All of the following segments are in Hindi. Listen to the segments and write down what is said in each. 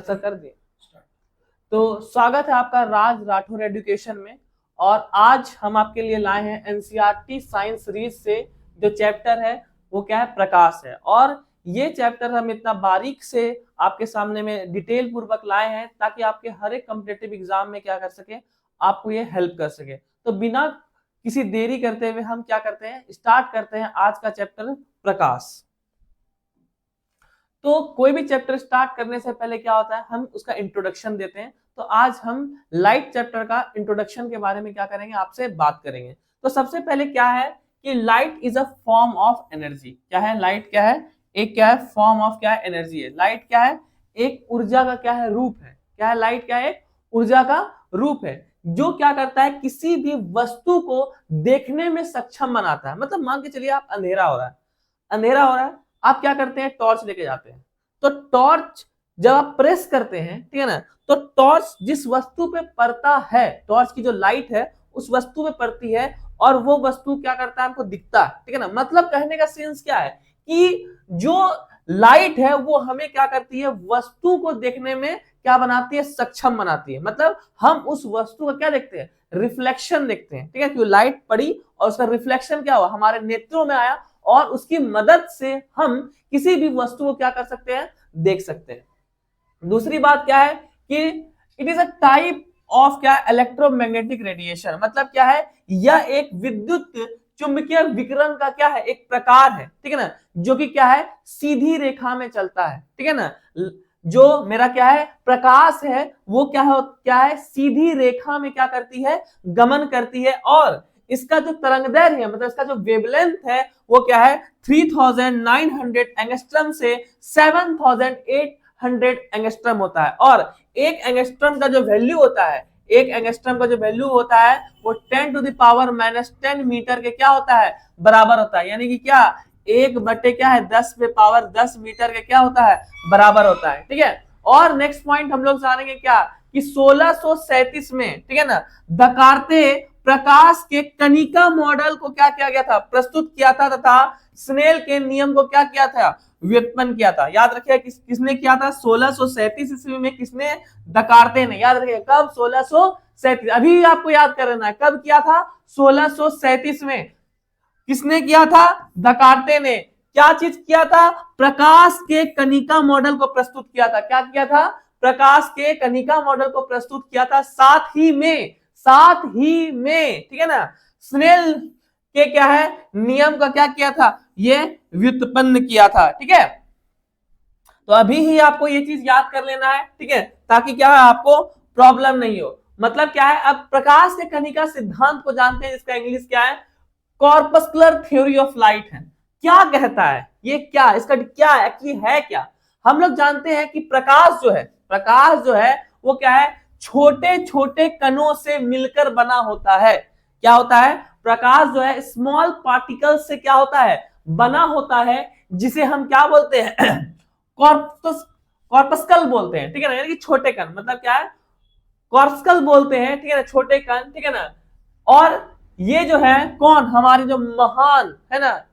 सर कर दिए। तो स्वागत है आपका राज राठौर एजुकेशन में। और आज हम आपके लिए लाए हैं एनसीईआरटी साइंस सीरीज से जो चैप्टर है वो क्या है, प्रकाश है। और ये चैप्टर हम इतना बारीक से आपके सामने में डिटेल पूर्वक लाए हैं ताकि आपके हर एक कॉम्पिटिटिव एग्जाम में क्या कर सके, आपको ये हेल्प कर सके। तो बिना किसी देरी करते हुए हम क्या करते हैं, स्टार्ट करते हैं आज का चैप्टर प्रकाश। तो कोई भी चैप्टर स्टार्ट करने से पहले क्या होता है, हम उसका इंट्रोडक्शन देते हैं। तो आज हम लाइट चैप्टर का इंट्रोडक्शन के बारे में क्या करेंगे, आपसे बात करेंगे। तो सबसे पहले क्या है कि light is a form of energy. क्या है लाइट, क्या है, एक क्या है फॉर्म ऑफ क्या है एनर्जी है। लाइट क्या है, एक ऊर्जा का क्या है रूप है। क्या है लाइट, क्या है, एक ऊर्जा का रूप है जो क्या करता है, किसी भी वस्तु को देखने में सक्षम बनाता है। मतलब मान के चलिए आप अंधेरा हो रहा है, अंधेरा हो रहा है, आप क्या करते हैं, टॉर्च लेके जाते हैं। तो टॉर्च जब आप प्रेस करते हैं, ठीक है ना, तो टॉर्च जिस वस्तु पे पड़ता है, टॉर्च की जो लाइट है उस वस्तु पे पड़ती है और वो वस्तु क्या करता है, हमको दिखता है। ठीक है ना, मतलब कहने का सेंस क्या है कि जो लाइट है वो हमें क्या करती है, वस्तु को देखने में क्या बनाती है, सक्षम बनाती है। मतलब हम उस वस्तु का क्या देखते हैं, रिफ्लेक्शन देखते हैं। ठीक है, क्योंकि लाइट पड़ी और उसका रिफ्लेक्शन क्या हुआ, हमारे नेत्रों में आया और उसकी मदद से हम किसी भी वस्तु को क्या कर सकते हैं, देख सकते हैं। दूसरी बात क्या है कि it is a type of क्या, इलेक्ट्रोमैग्नेटिक रेडिएशन। मतलब क्या है, यह एक विद्युत चुंबकीय विकिरण का क्या है, एक प्रकार है। ठीक है ना, जो कि क्या है, सीधी रेखा में चलता है। ठीक है ना, जो मेरा क्या है प्रकाश है वो क्या है सीधी रेखा में क्या करती है, गमन करती है। और इसका जो तरंगदैर्घ्य है, मतलब इसका जो वेवलेंथ है वो क्या है, 3900 एंगस्ट्रम से 7800 एंगस्ट्रम होता है। और एक एंगस्ट्रम का जो वैल्यू होता है, एक एंगस्ट्रम का जो वैल्यू होता है वो 10⁻⁻10 मीटर के क्या होता है, बराबर होता है। यानी कि क्या, 1/10 मीटर के क्या होता है, बराबर होता है। ठीक है, और नेक्स्ट पॉइंट हम लोग जानेंगे क्या कि 1637 में, ठीक है ना, दकार्ते प्रकाश के कणिका मॉडल को क्या किया गया था, प्रस्तुत किया था तथा स्नेल के नियम को क्या किया था, व्युत्पन्न किया था। याद रखिए किसने किया था, 1637 ईस्वी में किसने, दकार्ते ने। याद रखिए कब, 1637। अभी आपको याद करना है कब किया था, 1637 में किसने किया था, दकार्ते ने। क्या चीज किया था, प्रकाश के कणिका मॉडल को प्रस्तुत किया था। क्या किया था, प्रकाश के कणिका मॉडल को प्रस्तुत किया था। साथ ही में ठीक है ना, स्नेल के क्या है नियम का क्या किया था, ये व्युत्पन्न किया था। ठीक है, तो अभी ही आपको ये चीज याद कर लेना है। ठीक है, ताकि क्या है आपको प्रॉब्लम नहीं हो। मतलब क्या है, अब प्रकाश के कणिका सिद्धांत को जानते हैं, जिसका इंग्लिश क्या है, कॉर्पस्कुलर थ्योरी ऑफ लाइट है। क्या कहता है ये, क्या इसका क्या एक्चुअली है क्या। हम लोग जानते हैं कि प्रकाश जो है वो क्या है, छोटे छोटे कणों से मिलकर बना होता है। क्या होता है, प्रकाश जो है स्मॉल पार्टिकल से क्या होता है, बना होता है, जिसे हम क्या बोलते हैं, कॉर्पस्कल बोलते हैं। ठीक है ना, यानी कि छोटे कण, मतलब क्या है, कॉर्पस्कल बोलते हैं। ठीक है ना, छोटे कण। ठीक है ना, और ये जो है कौन, हमारे जो महान है ना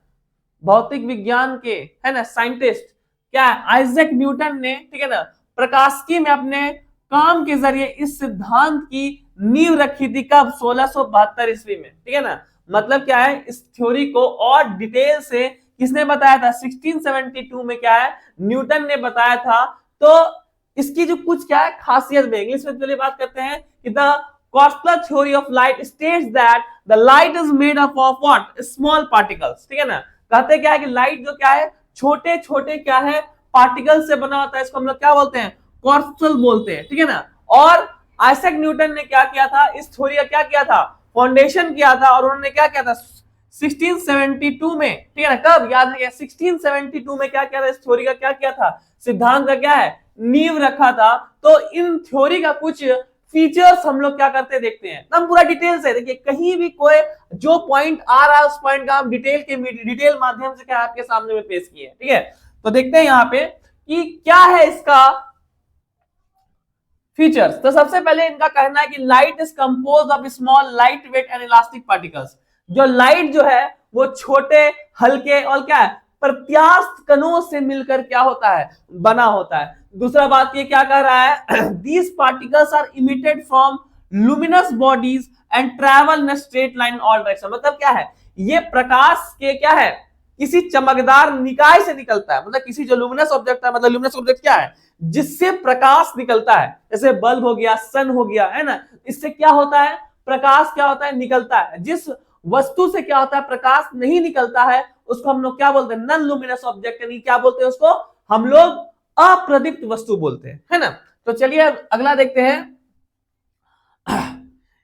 भौतिक विज्ञान के है ना साइंटिस्ट, क्या है, आइजैक न्यूटन ने, ठीक है ना, प्रकाशिकी में अपने काम के जरिए इस सिद्धांत की नींव रखी थी। कब, 1672 ईस्वी में। ठीक है ना, मतलब क्या है, इस थ्योरी को और डिटेल से किसने बताया था, 1672 में क्या है, न्यूटन ने बताया था। तो इसकी जो कुछ क्या है खासियत में, इंग्लिश में चलिए बात करते हैं कि the corpuscular theory of light states that the light is made up of what, small particles. ठीक है ना, कहते क्या है कि लाइट जो क्या है, छोटे छोटे क्या है पार्टिकल से बना होता है। इसको हम लोग क्या बोलते हैं, कॉर्पस्कुलर बोलते हैं। ठीक है ना, और आइजैक न्यूटन ने क्या किया था, इस थ्योरी का क्या किया था, फाउंडेशन किया था। और उन्होंने क्या किया था 1672 में। ठीक है ना, कब, याद रखिए 1672 में क्या किया था, इस थ्योरी का क्या किया था, सिद्धांत का क्या है, नींव रखा था। तो इन थ्योरी का कुछ फीचर्स हम लोग क्या करते देखते हैं, हम पूरा डिटेल से देखिए, कहीं भी कोई जो पॉइंट आ रहा है उस पॉइंट का हम डिटेल माध्यम से क्या आपके सामने में पेश किए। ठीक है, तो देखते हैं यहाँ पे कि क्या है इसका फीचर्स। तो सबसे पहले इनका कहना है कि light is compose of small light weight and elastic particles. जो लाइट जो है वो छोटे हल्के और क्या है प्रत्यास्थ कणों से मिलकर क्या होता है, बना होता है। दूसरा बात ये क्या कह रहा है, these particles are emitted from luminous bodies and travel in straight line all direction. मतलब क्या है, ये प्रकाश के क्या है, किसी चमकदार निकाय से निकलता है। मतलब किसी जो लुमिनस ऑब्जेक्ट है, मतलब लुमिनस ऑब्जेक्ट क्या है, जिससे प्रकाश निकलता है, जैसे बल्ब हो गया, सन हो गया, है ना, इससे क्या होता है, प्रकाश क्या होता है, निकलता है। जिस वस्तु से क्या होता है, प्रकाश नहीं निकलता है, उसको हम लोग क्या बोलते हैं, नॉन लुमिनस ऑब्जेक्ट, यानी क्या बोलते हैं उसको, हम लोग अप्रदीप्त वस्तु बोलते हैं, है ना। तो चलिए अगला देखते हैं,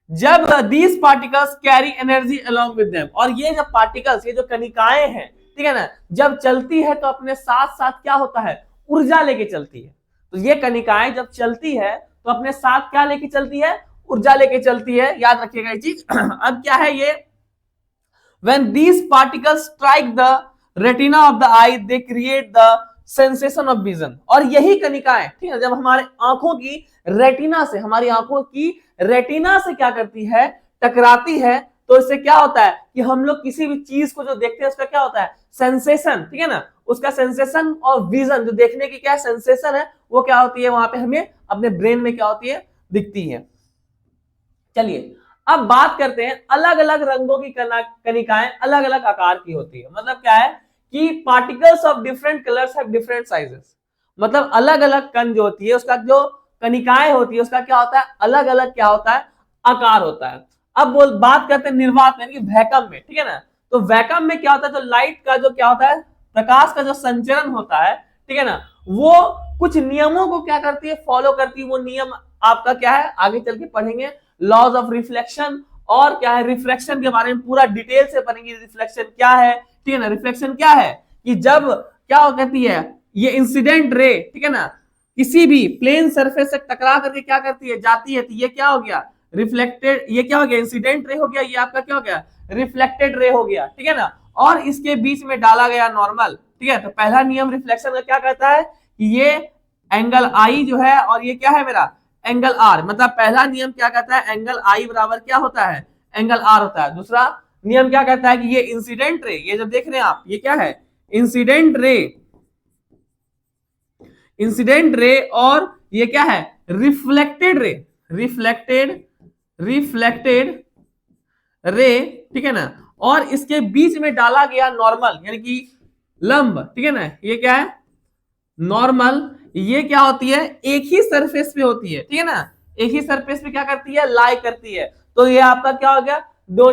जब these particles carry energy along with them, और ये जब पार्टिकल्स, ये जो कणिकाएं हैं, ठीक है ना, जब चलती है तो अपने साथ साथ क्या होता है, ऊर्जा लेके चलती है। तो ये कणिकाएं जब चलती है तो अपने साथ क्या लेके चलती है, ऊर्जा लेके चलती है, याद रखिएगा ये चीज। अब क्या है ये, when these particles strike the retina of the eye they create the sensation of vision। और यही कणिकाएं, ठीक है, जब हमारे आंखों की रेटिना से, हमारी आंखों की रेटिना से क्या करती है, टकराती है, तो इससे क्या होता है कि हम लोग किसी भी चीज को जो देखते हैं उसका क्या होता है, सेंसेशन, ठीक है ना, उसका सेंसेशन और विजन, जो देखने की क्या सेंसेशन है, वो क्या होती है, वहां पे हमें अपने ब्रेन में क्या होती है, दिखती है। चलिए अब बात करते हैं, अलग अलग रंगों की कणिकाएं अलग अलग आकार की होती है। मतलब क्या है कि particles of different colours have different sizes. मतलब अलग अलग कण जो होती है, उसका जो कणिकाएं होती है, उसका क्या होता है, अलग अलग क्या होता है, आकार होता है। अब बात करते हैं निर्वात में, वैक्यूम में, ठीक है ना। तो वैक्यूम में क्या होता है, तो लाइट का जो क्या होता है, प्रकाश का जो संचरण होता है, ठीक है ना, वो कुछ नियमों को क्या करती है, फॉलो करती है। वो नियम आपका क्या है, आगे चल के पढ़ेंगे, लॉज ऑफ रिफ्लेक्शन और क्या है, रिफ्लेक्शन के बारे में पूरा डिटेल से पढ़ेंगे। रिफ्लेक्शन क्या है, ठीक है ना, रिफ्लेक्शन क्या है कि जब क्या कहती है, ये इंसिडेंट रे, ठीक है ना, किसी भी प्लेन सरफेस से टकरा करके क्या करती है, जाती है, तो ये क्या हो गया, रिफ्लेक्टेड, ये क्या हो गया, इंसिडेंट रे हो गया, ये आपका क्या हो गया, रिफ्लेक्टेड रे हो गया, ठीक है ना। और इसके बीच में डाला गया नॉर्मल, ठीक है। तो पहला नियम रिफ्लेक्शन का क्या कहता है कि ये एंगल आई जो है, और ये क्या है मेरा एंगल आर। मतलब पहला नियम क्या कहता है, एंगल आई बराबर क्या होता है, एंगल आर होता है। दूसरा नियम क्या कहता है कि ये इंसिडेंट रे, ये जब देख रहे हैं आप, ये क्या है, इंसिडेंट रे, इंसिडेंट रे, और ये क्या है, रिफ्लेक्टेड रे, रिफ्लेक्टेड रे, ठीक है ना। और इसके बीच में डाला गया नॉर्मल, यानी कि लंब, ठीक है ना, ये क्या है, नॉर्मल। ये क्या होती है, एक ही सरफेस पे होती है, ठीक है ना, एक ही सरफेस पे क्या करती है, लाई करती है। तो ये आपका क्या हो गया, दो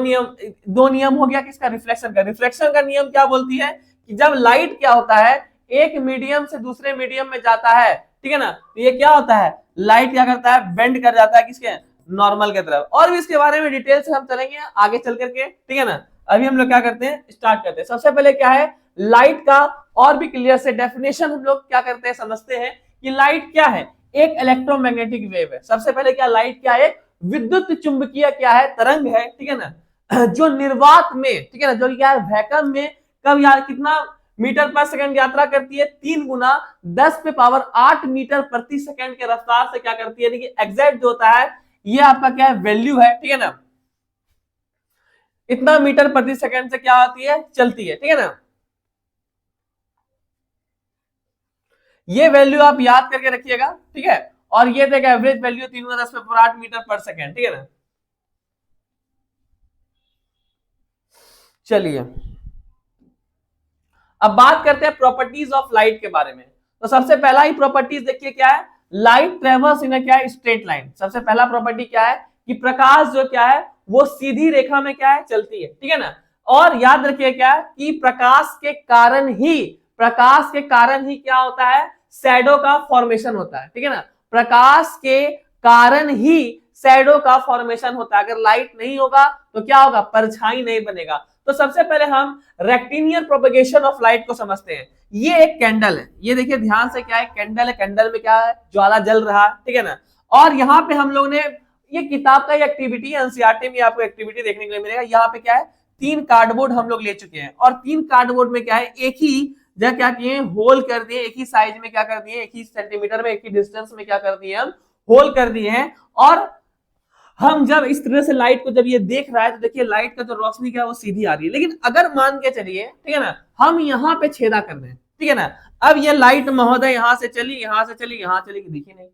नियम हो गया किसका, रिफ्लेक्शन का। रिफ्लेक्शन का नियम क्या बोलती है कि जब लाइट क्या होता है, एक मीडियम से दूसरे मीडियम में जाता है, ठीक है ना, तो ये क्या होता है, लाइट क्या करता है, बेंड कर जाता है किसके, नॉर्मल के तरफ। और भी इसके बारे में डिटेल से हम चलेंगे आगे चल करके, ठीक है ना। अभी हम लोग क्या करते हैं, स्टार्ट करते हैं। सबसे पहले क्या है, लाइट का और भी क्लियर से डेफिनेशन हम लोग क्या करते हैं, समझते हैं कि लाइट क्या है, एक इलेक्ट्रोमैग्नेटिक वेव है। सबसे पहले क्या, लाइट क्या है, विद्युत चुंबकीय क्या है, तरंग है, ठीक है ना, जो निर्वात में, ठीक है ना, जो क्या है वैक्यूम में, कब यार कितना मीटर पर सेकंड यात्रा करती है, 3 गुना 10 पे पावर 8 मीटर प्रति सेकंड के रफ्तार से क्या करती है, यानी कि एग्जैक्ट जो होता है, ये आपका क्या है, वैल्यू है, ठीक है ना, इतना मीटर प्रति सेकंड से क्या आती है, चलती है, ठीक है ना। ये वैल्यू आप याद करके रखिएगा, ठीक है। और ये देख एवरेज वैल्यू 3 गुना 10 पे पावर 8 मीटर पर सेकंड, ठीक है ना। चलिए अब बात करते हैं प्रॉपर्टीज ऑफ लाइट के बारे में। तो सबसे पहला ही प्रॉपर्टीज देखिए क्या है, लाइट ट्रेवल्स इन क्या है, स्ट्रेट लाइन। सबसे पहला प्रॉपर्टी क्या है कि प्रकाश जो क्या है वो सीधी रेखा में क्या है, चलती है, ठीक है ना। और याद रखिए क्या कि प्रकाश के कारण ही क्या होता है, शैडो का फॉर्मेशन होता है, ठीक है ना। प्रकाश के कारण ही शैडो का फॉर्मेशन होता है। अगर लाइट नहीं होगा तो क्या होगा, परछाई नहीं बनेगा। तो सबसे पहले हम रेक्टिलिनियर प्रोपगेशन ऑफ लाइट को समझते हैं। ये एक कैंडल है, ये देखिए ध्यान से, क्या है, कैंडल है, कैंडल में क्या है, ज्वाला जल रहा है, ठीक है ना। और यहाँ पे हम लोग ने, ये किताब का एक्टिविटी एनसीईआरटी में आपको एक्टिविटी देखने के लिए मिलेगा। यहाँ पे क्या है, 3 कार्डबोर्ड हम लोग ले चुके हैं, और 3 कार्डबोर्ड में क्या है, एक ही जगह क्या किए, होल कर दिए, एक ही साइज में क्या कर दिए, एक ही सेंटीमीटर में, एक ही डिस्टेंस में क्या कर दिए, हम होल कर दिए हैं। और हम जब इस तरह से लाइट को जब ये देख रहा है तो देखिए लाइट का जो रोशनी क्या है वो सीधी आ रही है। लेकिन अगर मान के चलिए, ठीक है ना, हम यहाँ पे छेदा कर रहे हैं, ठीक है ना। अब ये लाइट महोदय यहां से चली, यहां से चली, यहां चली, दिखी नहीं,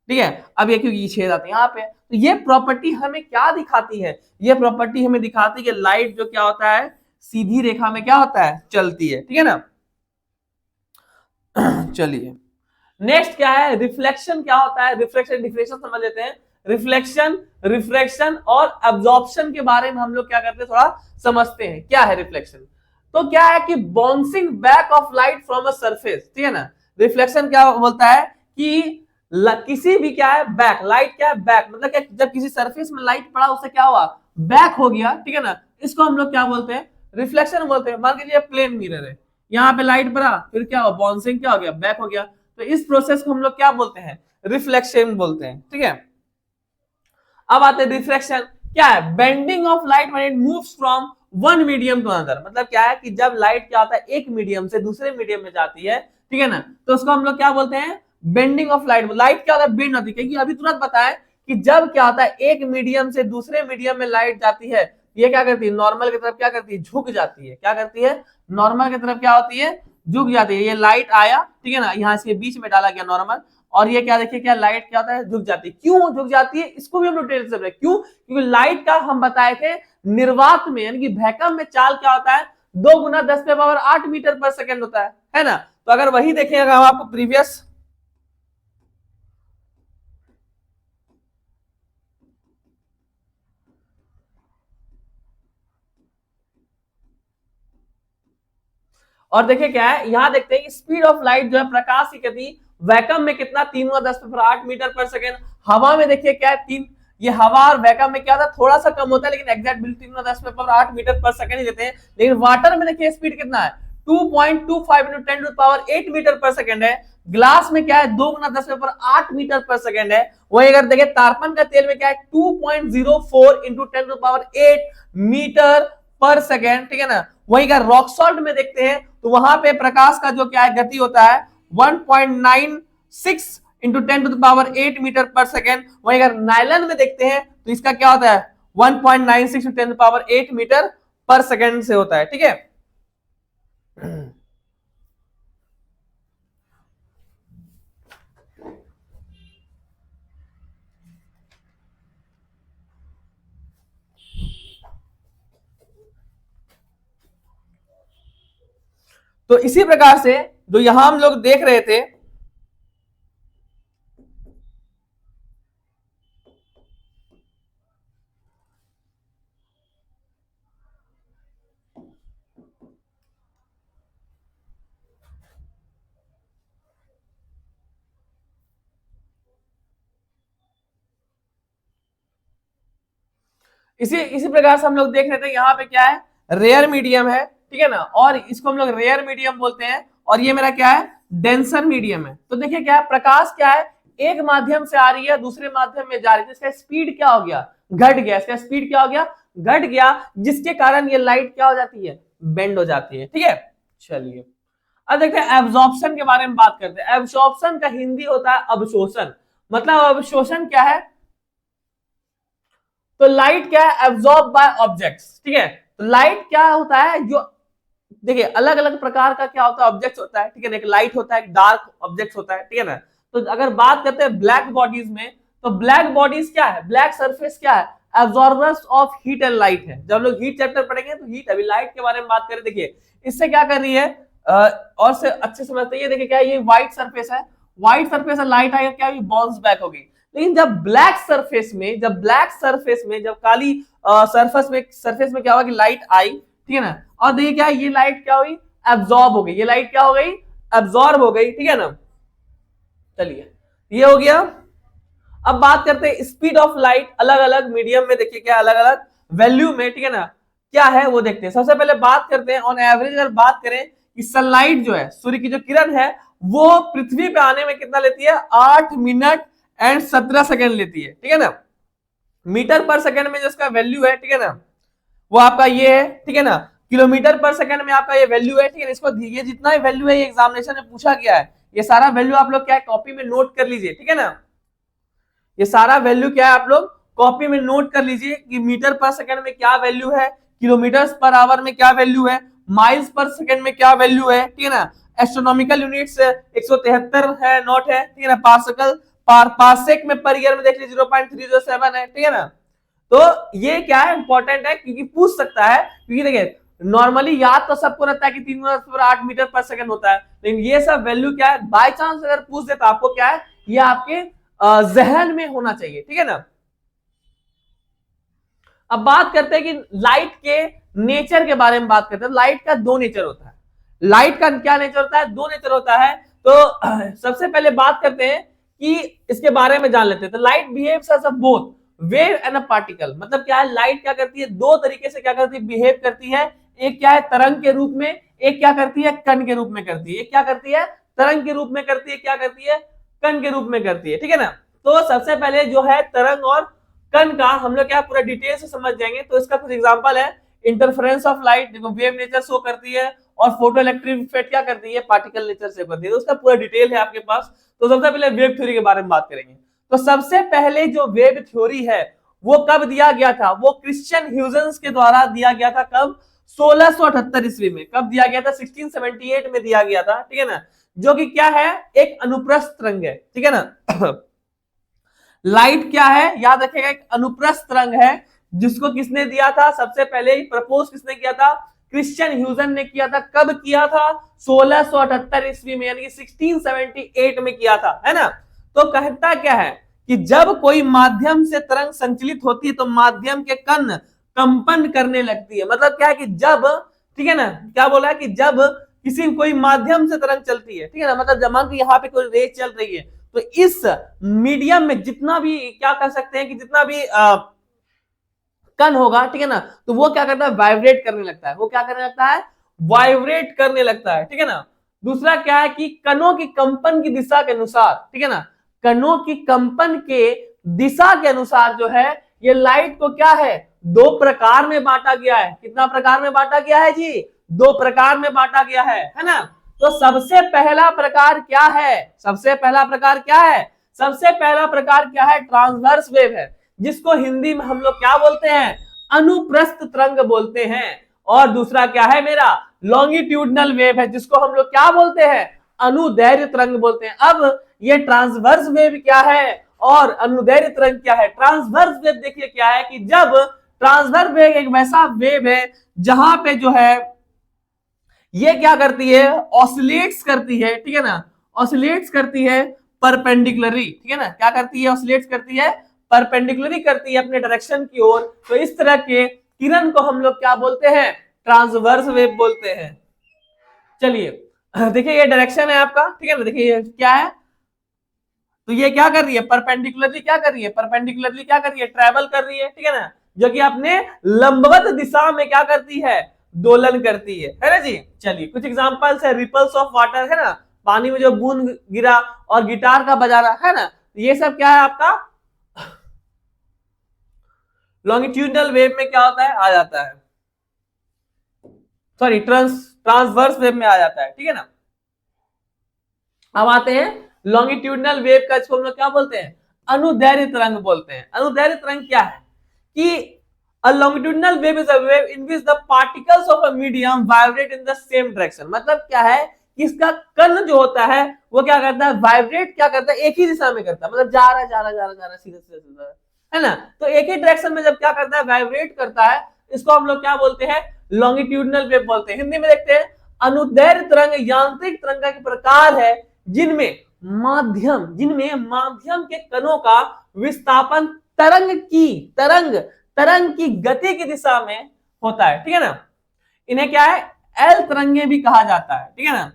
ठीक है। अब ये क्योंकि छेद आते हैं यहाँ पे, तो ये प्रॉपर्टी हमें क्या दिखाती है, ये प्रॉपर्टी हमें दिखाती है कि लाइट जो क्या होता है, सीधी रेखा में क्या होता है, चलती है, ठीक है ना। चलिए नेक्स्ट क्या है, रिफ्लेक्शन क्या होता है, रिफ्लेक्शन डिफरेंशियल समझ लेते हैं। रिफ्लेक्शन, रिफ्रैक्शन और एब्जॉर्प्शन के बारे में हम लोग क्या करते हैं, थोड़ा समझते हैं क्या है रिफ्लेक्शन। तो क्या है कि bouncing back of light from a surface, ठीक है ना। रिफ्लेक्शन क्या बोलता है कि किसी भी क्या है बैक, लाइट क्या है बैक, मतलब क्या, जब किसी सरफेस में लाइट पड़ा उससे क्या हुआ, बैक हो गया, ठीक है ना। इसको हम लोग क्या बोलते हैं, रिफ्लेक्शन बोलते हैं। मान लीजिए प्लेन मिरर है, यहाँ पे लाइट पड़ा, फिर क्या हुआ, बाउंसिंग क्या हो गया, बैक हो गया, तो इस प्रोसेस को हम लोग क्या बोलते हैं, रिफ्लेक्शन बोलते हैं, ठीक है। अब आते हैं रिफ्रैक्शन, क्या है, bending of light when it moves from one medium to another, मतलब क्या है कि जब लाइट क्या होता है एक मीडियम से दूसरे मीडियम में जाती है, ठीक है ना, तो उसको हम लोग क्या बोलते हैं, बेंडिंग ऑफ लाइट। लाइट क्या होता है, बेंड होती है, क्योंकि अभी तुरंत बताएं कि जब क्या होता है एक मीडियम से दूसरे मीडियम में लाइट जाती है, ये क्या करती है, नॉर्मल की तरफ क्या करती है, झुक जाती है, क्या करती है, नॉर्मल की तरफ क्या होती है, झुक जाती है। ये लाइट आया, ठीक है ना, यहाँ इसके बीच में डाला गया नॉर्मल, और ये क्या देखिए क्या लाइट क्या होता है, झुक जाती है। क्यों झुक जाती है, इसको भी हम लोग डिटेल से समझे, क्यों, क्योंकि लाइट का हम बताए थे निर्वात में यानी कि वैक्यूम में चाल क्या होता है, 2 गुना 10⁸ मीटर पर सेकंड होता है ना। तो अगर वही देखेंगे हम आपको प्रीवियस, और देखिए क्या है, यहां देखते हैं स्पीड ऑफ लाइट जो है, प्रकाश की गति वैक्यूम में कितना, 3×10⁸ मीटर पर सेकेंड। हवा में देखिए क्या है, 3, ये हवा और वैक्यूम में क्या था, थोड़ा सा कम होता है, लेकिन एग्जैक्ट बिल्कुल 3×10⁸ मीटर पर सेकेंड ही देते हैं। लेकिन वाटर में देखिए स्पीड कितना है, 2.25 × 10⁸ मीटर पर सेकेंड है। ग्लास में क्या है, 2×10⁸ मीटर पर सेकेंड है। वही अगर देखिए तारपन का तेल में क्या है, 2.04 × 10⁸ मीटर पर सेकेंड, ठीक है ना। वही अगर रॉक सॉल्ट में देखते हैं तो वहां पे प्रकाश का जो क्या है गति होता है 1.96 × 10⁸ मीटर पर सेकेंड। वही अगर नायलन में देखते हैं तो इसका क्या होता है 1.96 × 10⁸ मीटर पर सेकेंड से होता है, ठीक है। तो इसी प्रकार से जो यहां हम लोग देख रहे थे, इसी इसी प्रकार से हम लोग देख रहे थे, यहाँ पे क्या है, रेयर मीडियम है, ठीक है ना, और इसको हम लोग रेयर मीडियम बोलते हैं, और ये मेरा क्या है, डेंसर मीडियम है। तो देखिए क्या है, प्रकाश क्या है, एक माध्यम से आ रही है दूसरे माध्यम में जा रही है, तो इसका स्पीड क्या हो गया, घट गया, इसका स्पीड क्या हो गया, घट गया, जिसके कारण ये लाइट क्या हो जाती है, बेंड हो जाती है, ठीक है। चलिए अब देखते हैं एब्जॉर्प्शन के बारे में बात करते हैं। एब्जॉर्प्शन का हिंदी होता है अवशोषण, मतलब अवशोषण क्या है, तो लाइट क्या है, एब्जॉर्ब बाय ऑब्जेक्ट्स, ठीक है। तो लाइट क्या होता है, जो देखिए अलग अलग प्रकार का क्या होता है, ऑब्जेक्ट्स होता है, ठीक है ना, एक लाइट होता है, एक डार्क ऑब्जेक्ट्स होता है, ठीक है ना। तो अगर बात करते हैं ब्लैक बॉडीज में, तो ब्लैक बॉडीज क्या है, ब्लैक सरफेस क्या है, absorbers of heat and light है। जब लोग हीट चैप्टर पढ़ेंगे तो हीट, अभी लाइट के बारे में बात करें, देखिए इससे क्या कर रही है, और से अच्छे समझते हैं, देखिए क्या है, ये व्हाइट सरफेस है, व्हाइट सरफेस है, लाइट आएगा क्या, बाउंस बैक होगी। लेकिन जब ब्लैक सरफेस में, जब काली सरफेस में क्या होगा कि लाइट आई, ठीक है ना, और देखिए क्या है, ये लाइट क्या हुई, एब्जॉर्ब हो गई, ये लाइट क्या हो गई, एब्जॉर्ब हो गई, ठीक है ना। चलिए ये हो गया। अब बात करते हैं स्पीड ऑफ लाइट अलग अलग मीडियम में, देखिए क्या अलग अलग वैल्यू में, ठीक है ना, क्या है वो देखते हैं। सबसे पहले बात करते हैं ऑन एवरेज, अगर बात करें कि सनलाइट जो है, सूर्य की जो किरण है, वो पृथ्वी पे आने में कितना लेती है, 8 मिनट एंड 17 सेकेंड लेती है, ठीक है ना। मीटर पर सेकेंड में जिसका वैल्यू है, ठीक है ना, वो आपका ये है, ठीक है ना। किलोमीटर पर सेकंड में आपका ये वैल्यू है, ठीक है। इसको ये जितना ही वैल्यू है, ये एग्जामिनेशन में पूछा गया है, ये सारा वैल्यू आप लोग क्या है कॉपी में नोट कर लीजिए, ठीक है ना। ये सारा वैल्यू क्या है आप लोग कॉपी में नोट कर लीजिए कि मीटर पर सेकंड में क्या वैल्यू है, किलोमीटर पर आवर में क्या वैल्यू है, माइल्स पर सेकंड में क्या वैल्यू है, ठीक है ना। एस्ट्रोनॉमिकल यूनिट्स 173 है, नॉट है, ठीक है ना। पार्सेकल पार्सेक में पर ईयर में देख लीजिए 0.307 है, ठीक है ना। तो ये क्या है, इंपॉर्टेंट है क्योंकि पूछ सकता है, क्योंकि देखिए नॉर्मली याद तो सबको रहता है कि 3 × 8 मीटर पर सेकंड होता है, लेकिन ये सब वैल्यू क्या है, बाय चांस अगर पूछ दे तो आपको क्या है, ये आपके जहन में होना चाहिए, ठीक है ना। अब बात करते हैं कि लाइट के नेचर के बारे में बात करते हैं। लाइट का दो नेचर होता है। लाइट का क्या नेचर होता है, दो नेचर होता है। तो सबसे पहले बात करते हैं कि इसके बारे में जान लेते हैं। तो light behaves as a both wave and a particle. मतलब क्या है, लाइट क्या करती है, दो तरीके से क्या करती है, बिहेव करती है। एक क्या है, तरंग के रूप में, एक क्या करती है, कण के रूप में करती है। एक क्या करती है, तरंग के रूप में करती है, क्या करती है, कण के रूप में करती है, ठीक है ना। तो सबसे पहले जो है तरंग और कण का हम लोग क्या पूरा डिटेल से समझ जाएंगे। तो इसका कुछ एग्जांपल है, इंटरफेरेंस ऑफ लाइट, देखो वेव नेचर शो करती है, और फोटो इलेक्ट्रिक इफेक्ट क्या करती है, पार्टिकल नेचर शो करती है। तो उसका पूरा डिटेल है आपके पास। तो सबसे पहले वेव थ्योरी के बारे में बात करेंगे। तो सबसे पहले जो वेव थ्योरी है वो कब दिया गया था, वो क्रिश्चियन ह्यूजेंस के द्वारा दिया गया था। कब, 1678 ईस्वी में। कब दिया गया था, 1678 में दिया गया था, ठीक है ना। जो कि क्या है, एक अनुप्रस्थ तरंग है, ठीक है ना। लाइट क्या है, याद रखिएगा, एक अनुप्रस्थ तरंग है, जिसको किसने दिया था, सबसे पहले प्रपोज किसने किया था, क्रिश्चियन ह्यूजन ने किया था। कब किया था, 1678 ईस्वी में, यानी कि 1678 में किया था, है ना। तो कहता क्या है कि जब कोई माध्यम से तरंग संचलित होती है तो माध्यम के कण कंपन करने लगती है। मतलब क्या है कि जब, ठीक है ना, क्या बोला है कि जब किसी कोई माध्यम से तरंग चलती है, ठीक है ना, मतलब जब मान यहाँ पे कोई रे चल रही है, तो इस मीडियम में जितना भी क्या कर सकते हैं कि जितना भी कण होगा, ठीक है ना, तो वो क्या करता है, वाइब्रेट करने लगता है। वो क्या करने लगता है, वाइब्रेट करने लगता है, ठीक है ना। दूसरा क्या है कि कणों की कंपन की दिशा के अनुसार, ठीक है ना, कणों की कंपन के दिशा के अनुसार जो है, ये लाइट को क्या है, दो प्रकार में बांटा गया है। कितना प्रकार में बांटा गया है जी, दो प्रकार में बांटा गया है ना। तो सबसे पहला प्रकार क्या है, सबसे पहला प्रकार क्या है, सबसे पहला प्रकार क्या है, ट्रांसवर्स वेव है, जिसको हिंदी में हम लोग क्या बोलते हैं, अनुप्रस्थ तरंग बोलते हैं। और दूसरा क्या है मेरा, लॉन्गिट्यूडनल वेव है, जिसको हम लोग क्या बोलते हैं, अनुदैर्घ्य तरंग बोलते हैं। अब ये ट्रांसवर्स वेव क्या है और अनुदैर्घ्य तरंग क्या है। ट्रांसवर्स वेव देखिए क्या है कि जब ट्रांसवर्स वेव एक वैसा वेव है जहां पे जो है ये क्या करती है, ऑसिलेट्स करती है, ठीक है ना, ऑसिलेट्स करती है परपेंडिकुलरली, ठीक है ना, क्या करती है, ऑसिलेट्स करती है, परपेंडिकुलरली करती है अपने डायरेक्शन की ओर। तो इस तरह के किरण को हम लोग क्या बोलते हैं, ट्रांसवर्स वेव बोलते हैं। चलिए देखिए ये डायरेक्शन है आपका, ठीक है ना, देखिए ये क्या है, तो ये क्या कर रही है, परपेंडिकुलरली क्या कर रही है, परपेंडिकुलरली क्या कर रही है, ट्रैवल कर रही है, ठीक है ना, जो कि अपने लंबवत दिशा में क्या करती है, दोलन करती है ना जी। चलिए कुछ एग्जांपल्स है, रिपल्स ऑफ वाटर, है ना, पानी में जो बूंद गिरा, और गिटार का बजाना, है ना, ये सब क्या है आपका लॉन्गिट्यूडनल वेव में क्या होता है, आ जाता है, सॉरी ट्रांसवर्स वेव में आ जाता है, ठीक है ना। अब आते हैं लॉन्गिट्यूडनल वेव का, इसको हम लोग क्या बोलते हैं, अनुदैर्घ्य तरंग बोलते हैं। अनुदैर्घ्य तरंग क्या है कि a longitudinal wave is a wave in which the particles of a medium vibrate in the same direction। मतलब क्या है कि इसका कण जो होता है वो क्या करता है, वाइब्रेट क्या करता है, एक ही दिशा में करता है, मतलब जा रहा है सीधे सीधे, है ना। तो एक ही डायरेक्शन में जब क्या करता है, वाइब्रेट करता है, इसको हम लोग क्या बोलते हैं, लॉन्गिट्यूडनल वेव बोलते हैं। हिंदी में देखते हैं, अनुदैर्घ्य तरंग यांत्रिक तरंग का प्रकार है जिनमें माध्यम के कणों का विस्थापन तरंग की गति की दिशा में होता है, ठीक है ना। इन्हें क्या है, एल तरंगे भी कहा जाता है, ठीक है ना।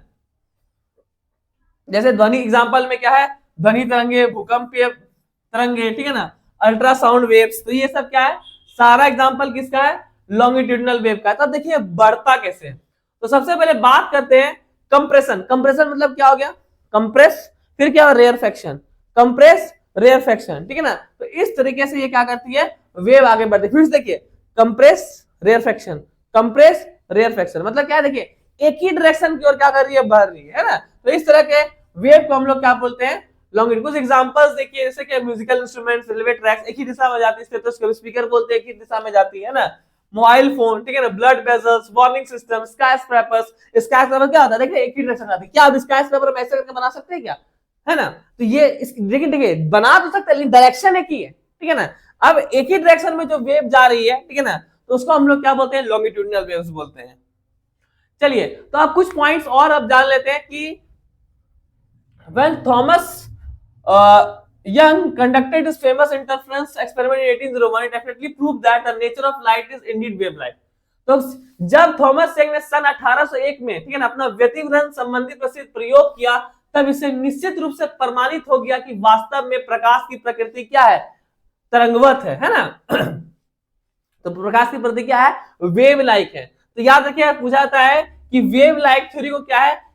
जैसे ध्वनि एग्जांपल में क्या है, ध्वनि तरंगे, भूकंपीय तरंगे, ठीक है ना, अल्ट्रासाउंड वेव्स। तो ये सब क्या है, सारा एग्जांपल किसका है, लॉन्गिट्यूडनल वेव का है। तब देखिए बढ़ता कैसे। तो सबसे पहले बात करते हैं कंप्रेशन। कंप्रेशन मतलब क्या हो गया, कंप्रेस, फिर क्या, रेयरफेक्शन, कंप्रेस रेयरफेक्शन, ठीक है ना। तो इस तरीके से ये क्या करती है, वेव आगे बढ़ती है। फिर देखिए कंप्रेस रेयरफेक्शन, कंप्रेस रेयरफेक्शन, मतलब क्या है, देखिए एक ही डायरेक्शन की ओर क्या कर रही है, बढ़ रही है ना। तो इस तरह के वेव को हम लोग क्या बोलते हैं, लॉन्गिट्यूड। कुछ एग्जांपल्स देखिए, जैसे कि म्यूजिकल इंस्ट्रूमेंट्स, रेलवे ट्रैक्स एक ही दिशा में जाती है, स्टेथोस्कोप स्पीकर बोलते हैं एक ही दिशा में जाती है ना। मोबाइल फोन, ठीक है ना, blood vessels, warning system, skyscrapers. स्काईस्क्रैपर क्या होता है, देखिए एक ही डायरेक्शन आती है, क्या आप स्काईस्क्रैपर में ऐसे करके बना सकते हैं क्या, है ना? तो ये लेकिन देखिए बना तो सकते हैं लेकिन डायरेक्शन एक ही है, ठीक है ना। अब एक ही डायरेक्शन में जो वेव जा रही है, ठीक है ना, तो उसको हम लोग क्या बोलते हैं, लॉन्गिट्यूडिनल वेव्स बोलते हैं। चलिए तो आप कुछ पॉइंट्स और अब जान लेते हैं कि when Thomas Young conducted his famous interference experiment in 1801, it definitely proved that the nature of light is indeed wave light. तो जब थॉमस यंग ने सन 1801 में, ठीक है ना, अपना व्यतिग्रहण संबंधी प्रसिद्ध प्रयोग किया, तब इसे निश्चित रूप से प्रमाणित हो गया कि वास्तव में प्रकाश की प्रकृति क्या है, तरंगवत है ना। तो प्रकाश की प्रकृति क्या है, वेव लाइक है। तो याद रखिए पूछा जाता है कि वेव लाइक थ्योरी को क्या है,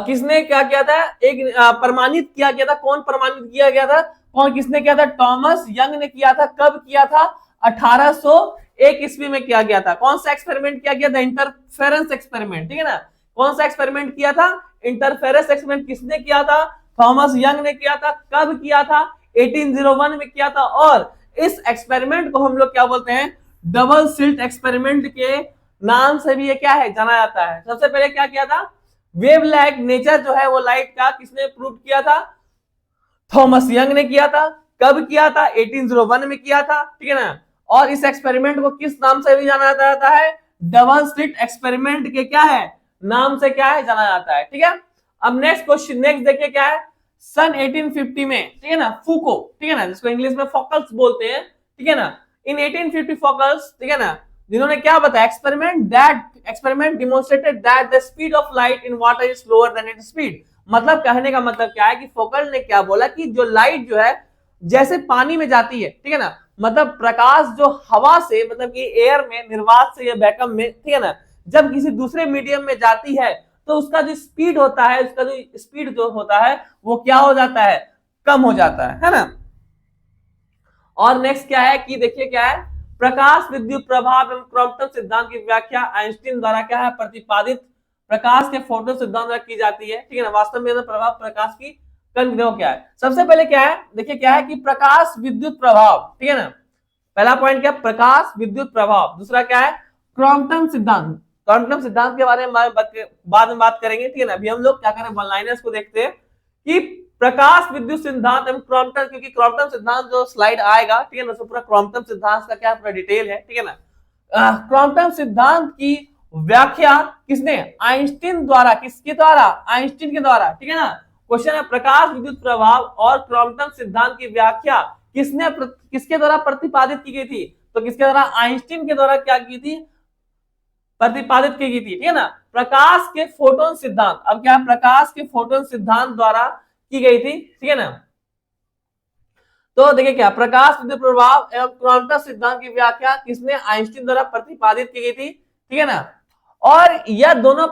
किसने क्या किया था, एक प्रमाणित किया गया था, कौन प्रमाणित किया गया था, कौन किसने किया था, थॉमस यंग ने किया था। कब किया था, 1801 ईस्वी में किया गया था। कौन सा एक्सपेरिमेंट किया गया था, इंटरफेरेंस एक्सपेरिमेंट, ठीक है ना। कौन सा एक्सपेरिमेंट किया था, इंटरफेरेंस एक्सपेरिमेंट किसने किया था, थॉमस यंग ने किया था। कब किया था, 1801 में किया था। और इस एक्सपेरिमेंट को हम लोग क्या बोलते हैं, डबल स्लिट एक्सपेरिमेंट के नाम से भी ये क्या है, जाना जाता है। सबसे पहले क्या किया था, वेव लाइक नेचर जो है वो लाइट का किसने प्रूव किया था, थॉमस यंग ने किया था। कब किया था, 1801 में किया था, ठीक है ना। और इस एक्सपेरिमेंट को किस नाम से भी जाना जाता है, डबल स्लिट एक्सपेरिमेंट के क्या है, नाम से क्या है, जाना जाता है, ठीक है। अब नेक्स्ट क्वेश्चन, नेक्स्ट देखिए क्या है, सन 1850 में, ठीक है ना, फूको, ठीक है ना, जिसको इंग्लिश में फोकल्स बोलते हैं, ठीक है ना। इन 1850 फोकल्स, ठीक है ना, जिन्होंने क्या बताया, experiment demonstrated that the speed of light in water is slower then its speed. मतलब कहने का मतलब क्या है कि फोकल ने क्या बोला कि जो लाइट जो है जैसे पानी में जाती है, ठीक है ना, मतलब प्रकाश जो हवा से, मतलब कि एयर में, निर्वात से या वैक्यूम में, ठीक है ना, जब किसी दूसरे मीडियम में जाती है तो उसका जो स्पीड होता है, उसका जो स्पीड जो होता है वो क्या हो जाता है, कम हो जाता है ना। और नेक्स्ट क्या है कि देखिए क्या है, प्रकाश विद्युत प्रभाव एवं क्रॉम्पटन सिद्धांत की व्याख्या आइंस्टीन द्वारा क्या है, प्रतिपादित प्रकाश के फोटो सिद्धांत द्वारा की जाती है, ठीक है ना। वास्तव में प्रभाव प्रकाश की कण क्या है, सबसे पहले क्या है, देखिए क्या है कि प्रकाश विद्युत प्रभाव, ठीक है ना। पहला पॉइंट क्या, प्रकाश विद्युत प्रभाव। दूसरा क्या है, क्रॉम्पटन सिद्धांत। क्रॉम्पटन सिद्धांत के बारे में बाद में बात करेंगे, ठीक है ना। अभी हम लोग क्या करें, वन लाइनर्स को देखते हैं कि प्रकाश विद्युत सिद्धांत एवं क्रॉम्पटन, क्योंकि क्रॉम्पटन सिद्धांत जो स्लाइड आएगा, ठीक है ना, तो पूरा क्रॉम्पटन सिद्धांत का क्या पूरा डिटेल है, ठीक है ना। क्रॉम्पटन सिद्धांत की व्याख्या किसने, आइंस्टीन द्वारा। किसके द्वारा, आइंस्टीन के द्वारा, ठीक है ना। क्वेश्चन है, प्रकाश विद्युत प्रभाव और क्रॉम्पटन सिद्धांत की व्याख्या किसके द्वारा प्रतिपादित की गई थी, तो किसके द्वारा, आइंस्टीन के द्वारा क्या की थी, प्रतिपादित की गई थी, ठीक है ना। प्रकाश के फोटोन सिद्धांत, अब क्या, प्रकाश के फोटोन सिद्धांत द्वारा की गई थी, ठीक है ना। तो देखिए क्या, प्रकाश विद्युत प्रभाव एवं क्रॉम्पटन सिद्धांत की व्याख्या किसने, आइंस्टीन द्वारा प्रतिपादित की गई थी, ठीक है ना। और यह दोनों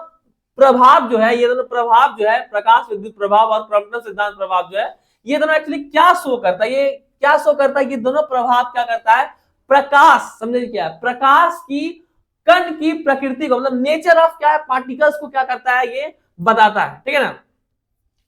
प्रभाव जो है, ये दोनों प्रभाव जो है, प्रकाश विद्युत प्रभाव और क्रॉम्पटन सिद्धांत प्रभाव जो है, ये दोनों एक्चुअली क्या शो करता है, ये क्या शो करता है, ये दोनों प्रभाव क्या करता है, प्रकाश, समझे क्या, प्रकाश की कण की प्रकृति को, मतलब नेचर ऑफ क्या है, पार्टिकल्स को क्या करता है, ये बताता है, ठीक है ना।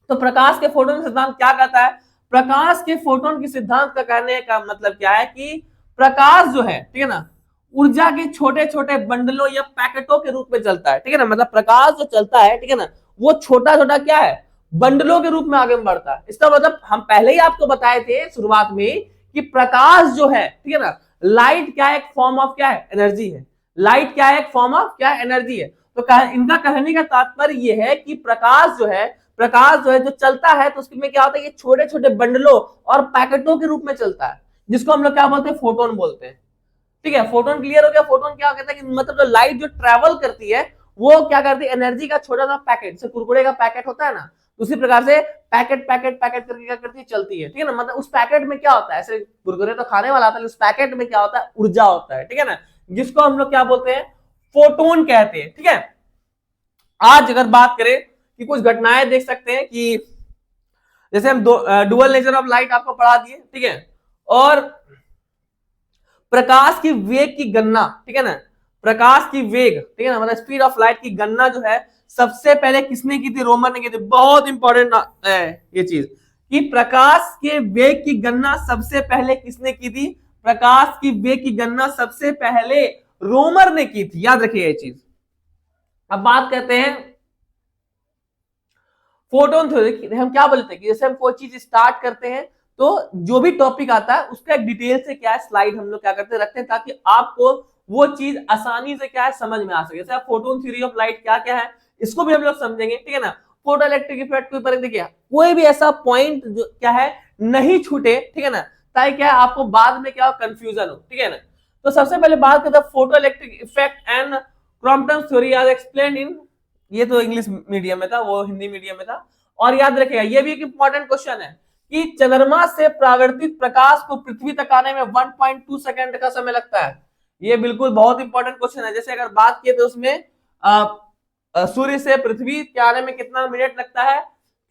तो प्रकाश के फोटोन सिद्धांत क्या कहता है, प्रकाश के फोटोन की सिद्धांत का कहने का मतलब क्या है कि प्रकाश जो है, ठीक है ना, ऊर्जा के छोटे छोटे बंडलों या पैकेटों के रूप में चलता है, ठीक है ना। मतलब प्रकाश जो चलता है, ठीक है ना, वो छोटा छोटा क्या है, बंडलों के रूप में आगे बढ़ता है। इसका मतलब हम पहले ही आपको बताए थे शुरुआत में कि प्रकाश जो है, ठीक है ना, लाइट क्या है, एक फॉर्म ऑफ क्या है, एनर्जी है। लाइट क्या है, एक फॉर्म ऑफ क्या है, एनर्जी है। तो इनका कहने का तात्पर्य यह है कि प्रकाश जो है जो चलता है, तो उसमें क्या होता है, ये छोटे छोटे बंडलों और पैकेटों के रूप में चलता है, जिसको हम लोग क्या बोलते हैं, फोटोन बोलते हैं, ठीक है। फोटोन क्लियर हो गया। फोटोन क्या कहता है कि मतलब जो लाइट जो ट्रेवल करती है वो क्या करती है, एनर्जी का छोटा सा पैकेट, जैसे कुरकुरे का पैकेट होता है ना, उसी प्रकार से पैकेट पैकेट पैकेट करके क्या करती है, चलती है, ठीक है ना। मतलब उस पैकेट में क्या होता है, ऐसे कुरकुरे तो खाने वाला आता है, उस पैकेट में क्या होता है, ऊर्जा होता है, ठीक है ना, जिसको हम लोग क्या बोलते हैं, फोटोन कहते हैं, ठीक है। आज अगर बात करें कि कुछ घटनाएं देख सकते हैं कि जैसे हम डुअल नेचर ऑफ लाइट आपको पढ़ा दिए, ठीक है, और प्रकाश की वेग की गणना, ठीक है ना, प्रकाश की वेग, ठीक है ना, मतलब स्पीड ऑफ लाइट की गणना जो है सबसे पहले किसने की थी, रोमन ने की थी। बहुत इंपॉर्टेंट है ये चीज कि प्रकाश के वेग की गणना सबसे पहले किसने की थी, प्रकाश की वेग की गणना सबसे पहले रोमर ने की थी, याद रखिए ये चीज। अब बात करते हैं फोटोन थ्योरी। हम क्या बोलते हैं कि जैसे हम कोई चीज स्टार्ट करते हैं तो जो भी टॉपिक आता है उसका एक डिटेल से क्या है स्लाइड हम लोग क्या करते हैं रखते हैं, ताकि आपको वो चीज आसानी से क्या है समझ में आ सके। जैसे फोटोन थ्योरी ऑफ लाइट क्या क्या है इसको भी हम लोग समझेंगे, ठीक है ना। फोटो इलेक्ट्रिक इफेक्ट के ऊपर देखिए कोई भी ऐसा पॉइंट जो क्या है नहीं छूटे, ठीक है ना, ताकि क्या है आपको बाद में क्या हो कंफ्यूजन हो, ठीक है ना। तो सबसे पहले बात करते हैं photo electric effect and Compton theory are explained in, ये तो इंग्लिश मीडियम में था, वो हिंदी मीडियम में था। और याद रखिएगा ये भी एक इंपॉर्टेंट क्वेश्चन है कि चंद्रमा से परावर्तित प्रकाश को पृथ्वी तक आने में 1.2 सेकंड का समय लगता है। ये बिल्कुल बहुत इंपॉर्टेंट क्वेश्चन है। जैसे अगर बात किए तो उसमें सूर्य से पृथ्वी के आने में कितना मिनट लगता है,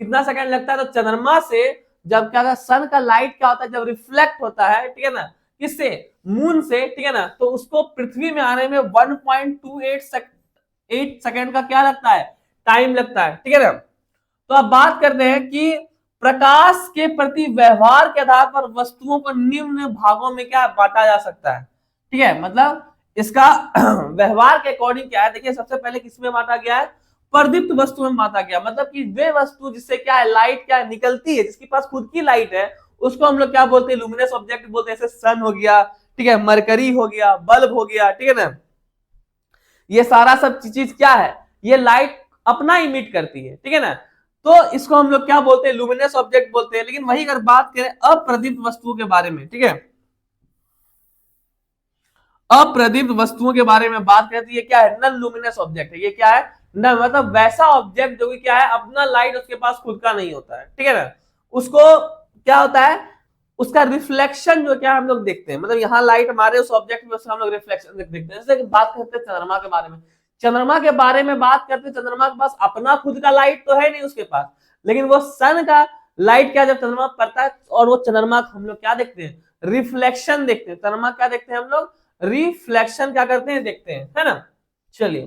कितना सेकंड लगता है, तो चंद्रमा से जब क्या सन का लाइट क्या होता है जब रिफ्लेक्ट होता है, ठीक है ना, किससे, मून से, ठीक है ना, तो उसको पृथ्वी में आने में 1.28 सेकंड का क्या लगता है, टाइम लगता है, ठीक है ना। तो अब बात करते हैं कि प्रकाश के प्रति व्यवहार के आधार पर वस्तुओं को निम्न भागों में क्या बांटा जा सकता है, ठीक है। मतलब इसका व्यवहार के अकॉर्डिंग क्या है, देखिए सबसे पहले किसमें बांटा गया है, प्रदीप्त वस्तु में बांटा गया। मतलब कि वे वस्तु जिससे क्या है लाइट क्या है निकलती है, जिसके पास खुद की लाइट है, उसको हम लोग क्या बोलते हैं, लुमिनस ऑब्जेक्ट बोलते हैं। जैसे सन हो गया, ठीक है, मरकरी हो गया, बल्ब हो गया, ठीक है ना, ये सारा सब चीज क्या है, ये लाइट अपना इमिट करती है, ठीक है ना। तो इसको हम लोग क्या बोलते हैं, लुमिनस ऑब्जेक्ट बोलते हैं। लेकिन वही अगर बात करें अप्रदीप्त वस्तुओं के बारे में, ठीक है, अप्रदीप्त वस्तुओं के बारे में बात करें तो ये क्या है, नन लुमिनस ऑब्जेक्ट है। ये क्या है, न मतलब वैसा ऑब्जेक्ट जो कि क्या है अपना लाइट उसके पास खुद का नहीं होता है, ठीक है ना। उसको क्या होता है, उसका रिफ्लेक्शन जो क्या हम लोग देखते हैं, मतलब यहाँ लाइट हमारे उस ऑब्जेक्ट में उसका हम लोग रिफ्लेक्शन देखते हैं। जैसे बात करते हैं चंद्रमा के बारे में, चंद्रमा के बारे में बात करते हैं, चंद्रमा के पास अपना खुद का लाइट तो है नहीं उसके पास, लेकिन वो सन का लाइट क्या जब चंद्रमा पड़ता है और वो चंद्रमा हम लोग क्या देखते हैं, रिफ्लेक्शन देखते हैं। चंद्रमा क्या देखते हैं हम लोग, रिफ्लेक्शन क्या करते हैं, देखते हैं, है ना। चलिए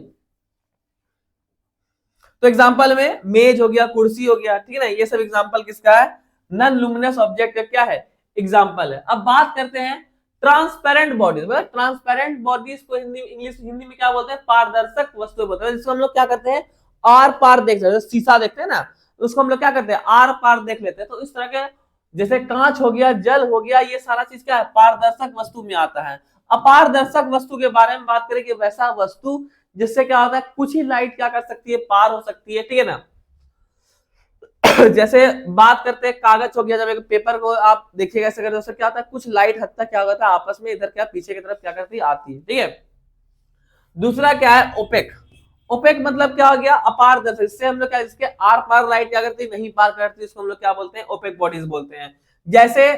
तो एग्जांपल में मेज हो गया, कुर्सी हो गया, ठीक है ना, ये सब एग्जांपल किसका है, नॉन लुमिनस ऑब्जेक्ट का क्या है, एग्जांपल है। अब बात करते हैं ट्रांसपेरेंट बॉडीज। मतलब ट्रांसपेरेंट बॉडीज को हिंदी में क्या बोलते हैं, पारदर्शक वस्तु बोलते हैं। जिसको हम लोग क्या करते हैं, आर पार देख सकते हैं, शीशा देखते हैं ना, तो उसको हम लोग क्या करते हैं, आर पार देख लेते हैं। तो इस तरह के जैसे कांच हो गया, जल हो गया, ये सारा चीज क्या है, पारदर्शक वस्तु में आता है। अपारदर्शक वस्तु के बारे में बात करें कि वैसा वस्तु जिससे क्या होता है कुछ ही लाइट क्या कर सकती है, पार हो सकती है, ठीक है ना। जैसे बात करते हैं कागज हो गया, जब एक पेपर को आप देखिएगा ऐसे करते उससे क्या होता है, कुछ लाइट हद तक क्या होता है आपस में इधर क्या पीछे की तरफ क्या करती है, आती है, ठीक है। दूसरा क्या है, ओपेक। ओपेक मतलब क्या हो गया, अपारदर्शक। इससे हम लोग क्या, इसके आर पार लाइट क्या करती है, नहीं पार करती, इसको हम लोग क्या बोलते हैं, ओपेक बॉडीज बोलते हैं। जैसे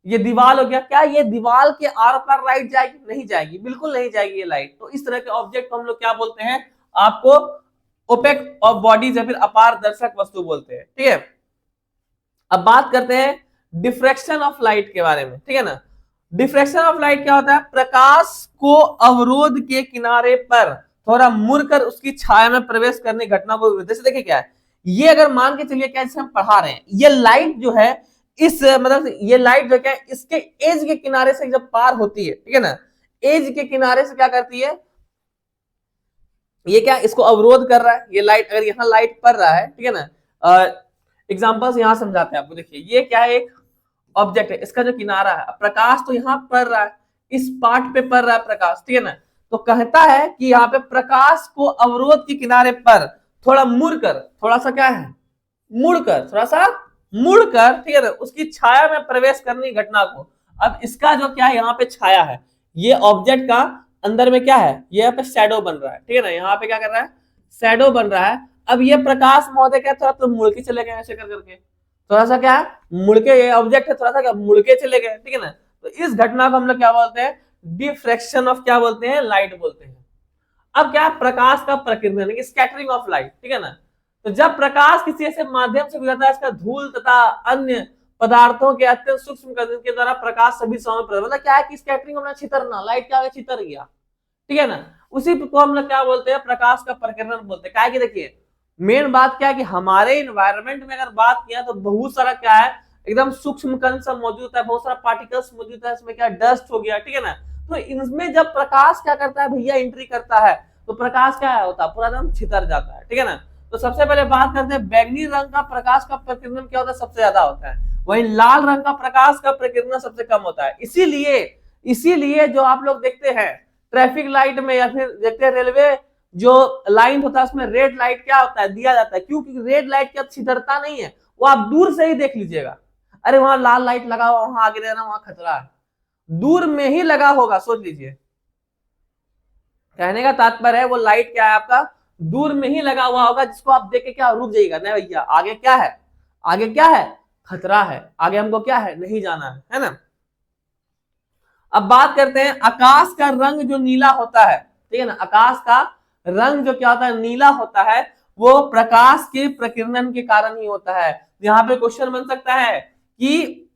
ये दीवार हो गया, क्या ये दीवार के आर पार लाइट जाएगी, नहीं जाएगी, बिल्कुल नहीं जाएगी ये लाइट। तो इस तरह के ऑब्जेक्ट को हम लोग क्या बोलते हैं, आपको ओपेक ऑफ बॉडीज या फिर अपारदर्शक वस्तु बोलते हैं, ठीक है। अब बात करते हैं डिफ्रैक्शन ऑफ लाइट के बारे में, ठीक है ना। डिफ्रैक्शन ऑफ लाइट क्या होता है, प्रकाश को अवरोध के किनारे पर थोड़ा मुड़कर उसकी छाया में प्रवेश करने घटना को, जैसे देखिए क्या है, ये अगर मान के चलिए क्या, जैसे हम पढ़ा रहे हैं, ये लाइट जो है इस मतलब ये लाइट जो क्या है इसके एज के किनारे से जब पार होती है, ठीक है ना, एज के किनारे से क्या करती है, ये क्या इसको अवरोध कर रहा है। ये लाइट अगर यहाँ लाइट पड़ रहा है, ठीक है ना, एग्जांपल्स यहाँ समझाते हैं आपको। देखिए ये क्या है, एक ऑब्जेक्ट है, इसका जो किनारा है, प्रकाश तो यहाँ पड़ रहा है, इस पार्ट पे पड़ रहा है प्रकाश, ठीक है ना। तो कहता है कि यहाँ पे प्रकाश को अवरोध के किनारे पर थोड़ा मुड़कर, थोड़ा सा क्या है, मुड़कर, थोड़ा सा मुड़कर, ठीक है ना, उसकी छाया में प्रवेश करने की घटना को। अब इसका जो क्या है यहाँ पे छाया है, ये ऑब्जेक्ट का अंदर में क्या है, ये यहाँ पे शैडो बन रहा है, ठीक है ना, यहाँ पे क्या कर रहा है, शैडो बन रहा है। अब ये प्रकाश महोदय क्या थोड़ा तो मुड़ के चले गए ऐसे कर करके, थोड़ा सा क्या मुड़ के, ये ऑब्जेक्ट है थोड़ा सा क्या मुड़ के चले गए, ठीक है ना। तो इस घटना को हम लोग क्या बोलते हैं, डिफ्रैक्शन ऑफ क्या बोलते हैं, लाइट बोलते हैं। अब क्या प्रकाश का प्रकीर्णन, स्कैटरिंग ऑफ लाइट, ठीक है ना। तो जब प्रकाश किसी ऐसे माध्यम से गुजरता है, इसका धूल तथा अन्य पदार्थों के अत्यंत सूक्ष्म कण के द्वारा प्रकाश सभी समय, मतलब क्या है कि स्कैटरिंग होना, छितरना, लाइट क्या छितर गया, ठीक है ना। उसी को हम लोग क्या बोलते हैं, प्रकाश का प्रकीर्णन बोलते हैं। देखिए मेन बात क्या है कि हमारे इन्वायरमेंट में अगर बात किया तो बहुत सारा क्या है एकदम सूक्ष्म कण सब मौजूद होता है, बहुत सारा पार्टिकल्स मौजूद है, इसमें क्या डस्ट हो गया, ठीक है ना। तो इनमें जब प्रकाश क्या करता है भैया, एंट्री करता है, तो प्रकाश क्या होता है, पूरा एकदम छितर जाता है, ठीक है ना। तो सबसे पहले बात करते हैं बैगनी रंग का प्रकाश का प्रकीर्णन क्या होता है, सबसे ज्यादा होता है, वहीं लाल रंग का प्रकाश का प्रकीर्णन सबसे कम होता है। इसीलिए जो आप लोग देखते हैं ट्रैफिक लाइट में या फिर देखते हैं रेलवे जो लाइन होता है उसमें रेड लाइट क्या होता है, दिया जाता है, क्योंकि रेड लाइट क्या छितरता नहीं है, वो आप दूर से ही देख लीजिएगा, अरे वहां लाल लाइट लगा हुआ, वहां आगे रहना, वहां खतरा है, दूर में ही लगा होगा, सोच लीजिए। कहने का तात्पर्य है वो लाइट क्या है आपका, दूर में ही लगा हुआ होगा, जिसको आप देख के क्या रुक जाइएगा, नहीं भैया आगे क्या है, आगे क्या है, खतरा है, आगे हमको क्या है, नहीं जाना है ना। अब बात करते हैं आकाश का रंग जो नीला होता है, ठीक है ना, आकाश का रंग जो क्या होता है, नीला होता है, वो प्रकाश के प्रकीर्णन के कारण ही होता है। यहाँ पे क्वेश्चन बन सकता है कि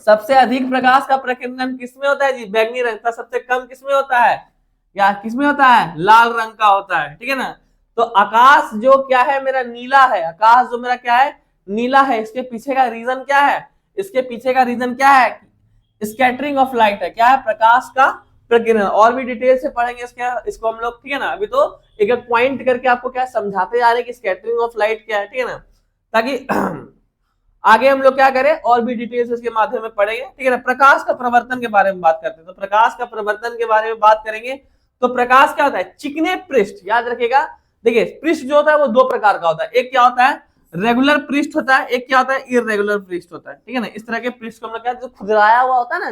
सबसे अधिक प्रकाश का प्रकीर्णन किसमें होता है जी, बैंगनी रंग का, सबसे कम किसमें होता है, या किसमें होता है, लाल रंग का होता है, ठीक है ना। तो आकाश जो क्या है मेरा नीला है, आकाश जो मेरा क्या है, नीला है, इसके पीछे का रीजन क्या है, इसके पीछे का रीजन क्या है, स्कैटरिंग ऑफ लाइट है, क्या है, प्रकाश का प्रकीर्णन। और भी डिटेल से पढ़ेंगे इसको हम लोग, ठीक है ना। अभी तो एक एक पॉइंट करके आपको क्या समझाते जा रहे हैं कि स्कैटरिंग ऑफ लाइट क्या है, ठीक है ना, ताकि आगे हम लोग क्या करें और भी डिटेल्स इसके माध्यम में पढ़ेंगे, ठीक है ना। प्रकाश का प्रवर्तन के बारे में बात करते हैं, तो प्रकाश का प्रवर्तन के बारे में बात करेंगे। तो प्रकाश क्या होता है, चिकने पृष्ठ, याद रखिएगा, देखिए पृष्ठ जो होता है वो दो प्रकार का होता है, एक क्या होता है रेगुलर पृष्ठ होता है, एक क्या होता है इरेगुलर पृष्ठ होता है, ठीक है ना। इस तरह के पृष्ठ को हम लोग क्या, जो खुदराया हुआ होता है ना,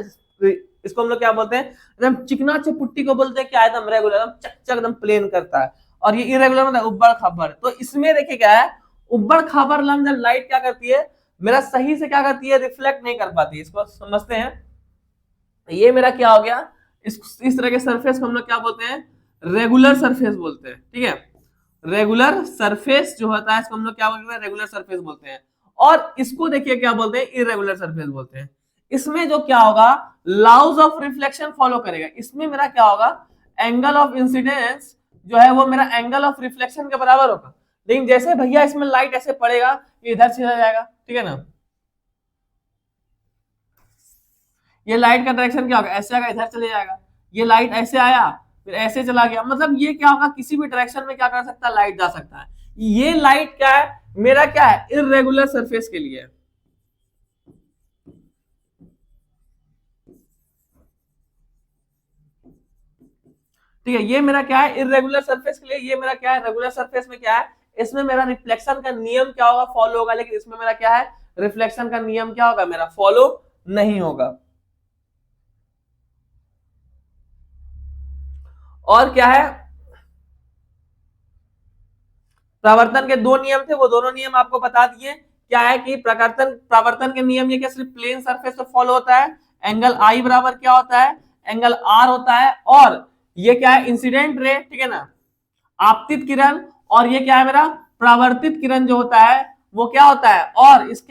इसको हम लोग क्या बोलते हैं, एकदम चिकना चुपुट्टी को बोलते हैं क्या, एकदम रेगुलर, एकदम चक एकदम प्लेन करता है। और ये इरेगुलर मतलब उब्बड़ खाबड़। तो इसमें देखिए क्या है, उब्बड़ खाबड़ जब लाइट क्या करती है मेरा, सही से क्या करती है, रिफ्लेक्ट नहीं कर पाती है, इसको समझते हैं। ये मेरा क्या हो गया, इस तरह के सरफेस को हम लोग क्या बोलते हैं, रेगुलर सरफेस बोलते हैं, ठीक है। रेगुलर सरफेस जो होता है इसको हम लोग क्या बोलते हैं, रेगुलर सरफेस बोलते हैं। और इसको देखिए क्या बोलते हैं, इरेगुलर सरफेस बोलते हैं। इसमें जो क्या होगा, लॉज ऑफ रिफ्लेक्शन फॉलो करेगा। इसमें मेरा क्या होगा, एंगल ऑफ इंसिडेंस जो है वो मेरा एंगल ऑफ रिफ्लेक्शन के बराबर होगा। लेकिन जैसे भैया इसमें लाइट ऐसे पड़ेगा, इधर चला जाएगा, ठीक है ना, ये लाइट का डायरेक्शन क्या होगा, ऐसे आएगा, इधर चले जाएगा, ये लाइट ऐसे आया फिर ऐसे चला गया, मतलब ये क्या होगा, किसी भी डायरेक्शन में क्या कर सकता है, लाइट जा सकता है। ये लाइट क्या है मेरा, क्या है, इरेगुलर सरफेस के लिए, ठीक है। ये मेरा क्या है, इरेगुलर सरफेस के लिए, ये मेरा क्या है, रेगुलर सरफेस में क्या है, इसमें मेरा रिफ्लेक्शन का नियम क्या होगा, फॉलो होगा, लेकिन इसमें मेरा क्या है, रिफ्लेक्शन का नियम क्या होगा, मेरा फॉलो नहीं होगा। और क्या है, प्रवर्तन के दो नियम थे, वो दोनों नियम आपको बता दिए। क्या है कि प्रवर्तन के नियम ये क्या, सिर्फ प्लेन सरफेस पे फॉलो होता है, एंगल आई बराबर क्या होता है, एंगल आर होता है। और ये क्या है, इंसिडेंट रे, ठीक है ना, आपतित किरण, और ये क्या है मेरा, परावर्तित किरण जो होता है वो क्या होता है, और इस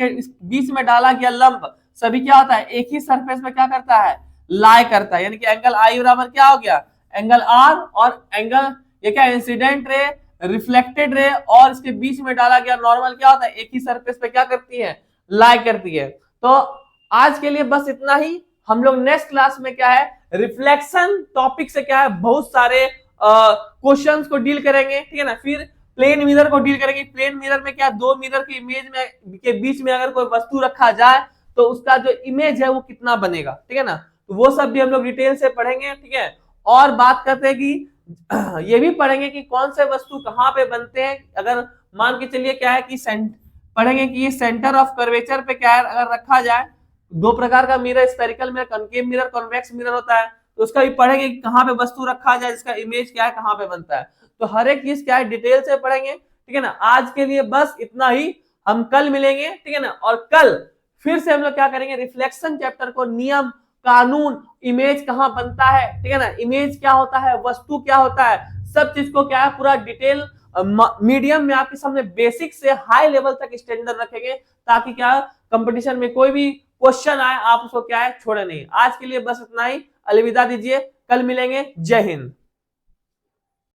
बीच में डाला गया लंब सभी क्या होता है, एक ही सरफेस में क्या करता है, लाई करता है। यानी कि एंगल आई बराबर क्या हो गया, एंगल आर, और एंगल ये क्या, इंसिडेंट रे, रिफ्लेक्टेड रे, और इसके बीच में डाला गया नॉर्मल क्या होता है, एक ही सरफेस पे क्या करती है, लाई करती है। तो आज के लिए बस इतना ही। हम लोग नेक्स्ट क्लास में क्या है, रिफ्लेक्शन टॉपिक से क्या है, बहुत सारे क्वेश्चंस को डील करेंगे, ठीक है ना। फिर प्लेन मिरर को डील करेंगे। प्लेन मिरर में क्या, दो मिरर की इमेज में के बीच में अगर कोई वस्तु रखा जाए तो उसका जो इमेज है वो कितना बनेगा, ठीक है ना। तो वो सब भी हम लोग डिटेल से पढ़ेंगे, ठीक है। और बात करते हैं कि ये भी पढ़ेंगे कि कौन से वस्तु कहाँ पे बनते हैं। अगर मान के चलिए क्या है कि पढ़ेंगे कि ये सेंटर ऑफ कर्वेचर पे क्या है, अगर रखा जाए, दो प्रकार का mirror, spherical mirror, concave mirror, convex mirror होता है, तो उसका भी पढ़ेंगे कि कहाँ पे वस्तु रखा जाए, जिसका इमेज क्या है, कहाँ पे बनता है। तो हर एक चीज क्या है डिटेल से पढ़ेंगे, ठीक है ना। आज के लिए बस इतना ही, हम कल मिलेंगे, ठीक है ना। और कल फिर से हम लोग क्या करेंगे, रिफ्लेक्शन चैप्टर को, नियम, कानून, इमेज कहाँ बनता है, ठीक है ना, इमेज क्या होता है, वस्तु क्या होता है, सब चीज को क्या है पूरा डिटेल मीडियम में आपके सामने बेसिक से हाई लेवल तक स्टैंडर्ड रखेंगे, ताकि क्या कंपटीशन में कोई भी क्वेश्चन आए आप उसको क्या है छोड़े नहीं। आज के लिए बस इतना ही, अलविदा दीजिए, कल मिलेंगे, जय हिंद।